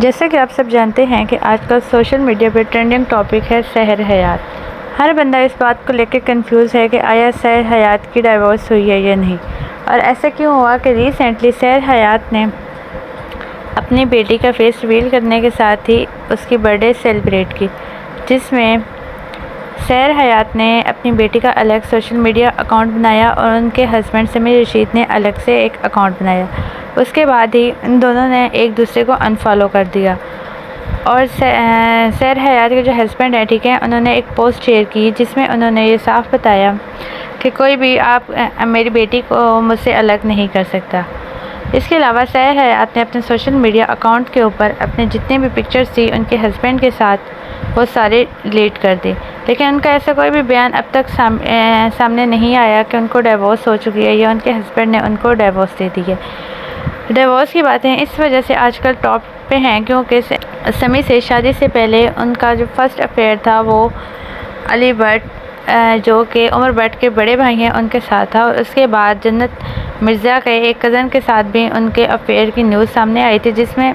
जैसे कि आप सब जानते हैं कि आजकल सोशल मीडिया पे ट्रेंडिंग टॉपिक है सहर हयात। हर बंदा इस बात को लेकर कंफ्यूज है कि आया सहर हयात की डाइवोर्स हुई है या नहीं। और ऐसा क्यों हुआ कि रिसेंटली सहर हयात ने अपनी बेटी का फेस रिवील करने के साथ ही उसकी बर्थडे सेलिब्रेट की, जिसमें सहर हयात ने अपनी बेटी का अलग सोशल मीडिया अकाउंट बनाया और उनके हस्बैंड समीर रशीद ने अलग से एक अकाउंट बनाया। उसके बाद ही इन दोनों ने एक दूसरे को अनफॉलो कर दिया। और सहर हयात के जो हस्बैंड है, ठीक है, उन्होंने एक पोस्ट शेयर की जिसमें उन्होंने ये साफ बताया कि कोई भी आप मेरी बेटी को मुझसे अलग नहीं कर सकता। इसके अलावा सहर हयात ने अपने सोशल मीडिया अकाउंट के ऊपर अपने जितने भी पिक्चर्स थी उनके हस्बैंड के साथ वो सारे डिलीट कर दी, लेकिन उनका ऐसा कोई भी बयान अब तक सामने नहीं आया कि उनको डिवोर्स हो चुकी है या उनके हस्बैंड ने उनको डिवोर्स दे दी है। डिवोर्स की बातें इस वजह से आजकल टॉप पे हैं क्योंकि समी से शादी से पहले उनका जो फर्स्ट अफेयर था वो अली भट्ट, जो कि उमर भट्ट के बड़े भाई हैं, उनके साथ था। और उसके बाद जन्नत मिर्ज़ा के एक कज़न के साथ भी उनके अफेयर की न्यूज़ सामने आई थी, जिसमें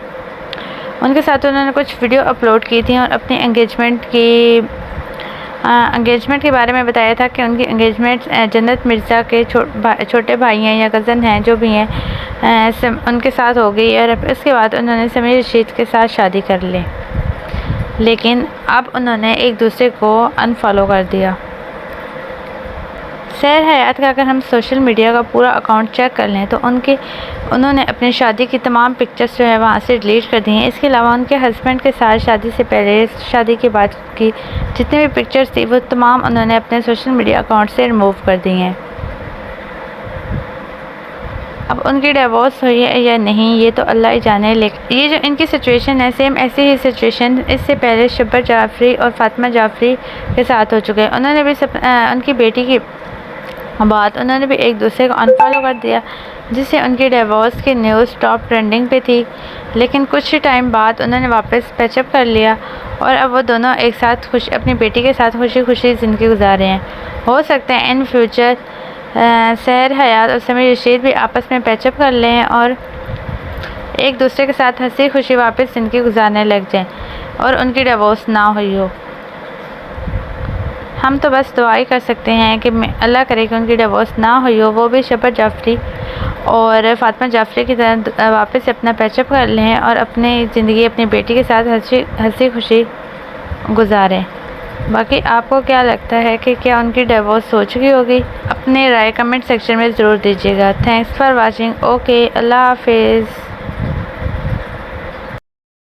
उनके साथ उन्होंने कुछ वीडियो अपलोड की थी और अपनी एंगेजमेंट के बारे में बताया था कि उनकी एंगेजमेंट जन्नत मिर्ज़ा के छोटे भाई हैं या कज़न हैं, जो भी हैं, उनके साथ हो गई। और उसके बाद उन्होंने समीर रशीद के साथ शादी कर ली, लेकिन अब उन्होंने एक दूसरे को अनफॉलो कर दिया। सहर हयात का अगर हम सोशल मीडिया का पूरा अकाउंट चेक कर लें तो उन्होंने अपनी शादी की तमाम पिक्चर्स जो है वहाँ से डिलीट कर दी हैं। इसके अलावा उनके हस्बैंड के साथ शादी से पहले, शादी के बाद की जितनी भी पिक्चर्स थी वो तमाम उन्होंने अपने सोशल मीडिया अकाउंट से रिमूव कर दी हैं। अब उनकी डिवोर्स हुई है या नहीं ये तो अल्लाह ही जाने, लेकिन ये जो इनकी सिचुएशन है सेम ऐसी ही सिचुएशन इससे पहले शब्बर जाफरी और फातिमा जाफरी के साथ हो चुके हैं। उन्होंने भी उनकी बेटी की बाद उन्होंने भी एक दूसरे को अनफॉलो कर दिया, जिससे उनकी डिवोर्स की न्यूज़ टॉप ट्रेंडिंग पे थी। लेकिन कुछ ही टाइम बाद उन्होंने वापस पैचअप कर लिया और अब वो दोनों एक साथ अपनी बेटी के साथ खुशी खुशी ज़िंदगी गुजार रहे हैं। हो सकता है इन फ्यूचर सहर हयात और समीर रशीद भी आपस में पैचअप कर लें और एक दूसरे के साथ हंसी खुशी वापस ज़िंदगी गुजारने लग जाएं और उनकी डिवोर्स ना हुई हो। हम तो बस दुआ ही कर सकते हैं कि अल्लाह करे कि उनकी डिवोर्स ना हुई हो, वो भी शब्बर जाफरी और फातिमा जाफरी की तरह वापस अपना पैचअप कर लें और अपनी ज़िंदगी अपनी बेटी के साथ हंसी खुशी गुजारें। बाकी आपको क्या लगता है कि क्या उनकी डिवोर्स हो चुकी होगी? अपनी राय कमेंट सेक्शन में ज़रूर दीजिएगा। Thanks for watching. ओके, अल्लाह हाफिज़।